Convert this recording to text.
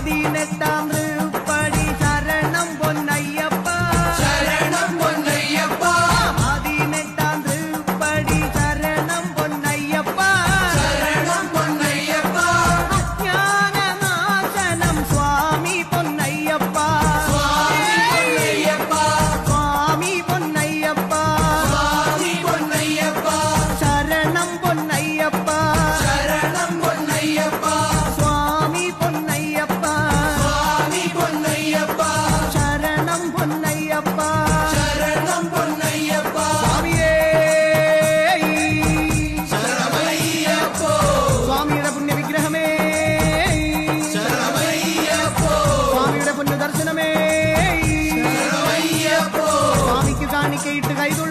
18 திருப்படி சரணம் பொன்னையப்பா சரணம் பொன்னையப்பா 18 திருப்படி சரணம் பொன்னையப்பா சரணம் பொன்னையப்பா அஞ்ஞான நாசனம் சுவாமி பொன்னையப்பா சுவாமி பொன்னையப்பா சுவாமி பொன்னையப்பா சுவாமி பொன்னையப்பா சரணம் பொன்னையப்பா சரணம் பொன்னையப்பா சுவாமி பொன்னையப்பா சுவாமி பொன்னையப்பா சரணம் பொன்னையப்பா சரணம் பொன்னையப்பா சுவாமியே சரணமையப்போ சுவாமிയുടെ പുണ്യ വിഗ്രഹമേ சரணமையப்போ സ്വാമിയുടെ പുണ്യ ദർശനമേ சரணமையப்போ സ്വാമിക്ക് കാണിക്കയിട്ട് കൈതു